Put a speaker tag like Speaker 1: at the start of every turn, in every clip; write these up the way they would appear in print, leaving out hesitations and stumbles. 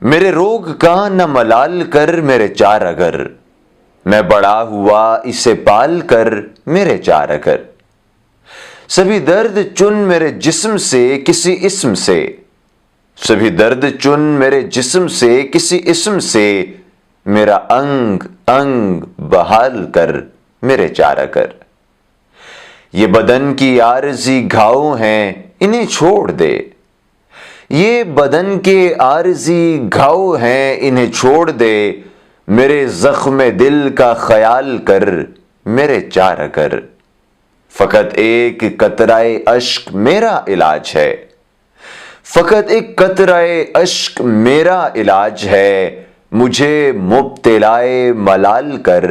Speaker 1: میرے روگ کا نہ ملال کر میرے چار اگر، میں بڑا ہوا اسے پال کر میرے چار اگر۔ سبھی درد چن میرے جسم سے کسی اسم سے، سبھی درد چن میرے جسم سے کسی اسم سے، میرا انگ انگ بحال کر میرے چار اگر۔ یہ بدن کی عارضی گھاؤ ہیں انہیں چھوڑ دے، یہ بدن کے عارضی گھاؤ ہیں انہیں چھوڑ دے، میرے زخم دل کا خیال کر میرے چار اگر۔ فقط ایک قطرہ اشک میرا علاج ہے، فقط ایک قطرہ اشک میرا علاج ہے، مجھے مبتلائے ملال کر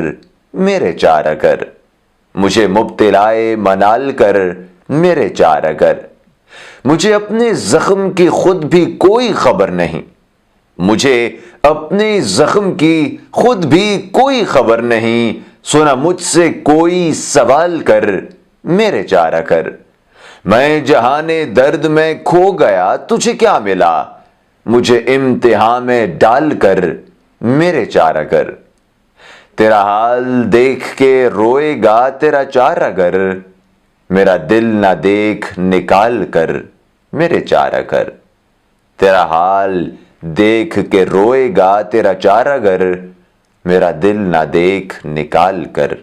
Speaker 1: میرے چار اگر، مجھے مبتلائے ملال کر میرے چار اگر۔ مجھے اپنے زخم کی خود بھی کوئی خبر نہیں، مجھے اپنے زخم کی خود بھی کوئی خبر نہیں، سنا مجھ سے کوئی سوال کر میرے چار اگر۔ میں جہان درد میں کھو گیا تجھے کیا ملا، مجھے امتحان میں ڈال کر میرے چار اگر۔ تیرا حال دیکھ کے روئے گا تیرا چار اگر، میرا دل نہ دیکھ نکال کر میرے چار اگر۔ تیرا حال دیکھ کے روئے گا تیرا چار اگر، میرا دل نہ دیکھ نکال کر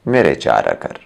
Speaker 1: میرے چار اگر۔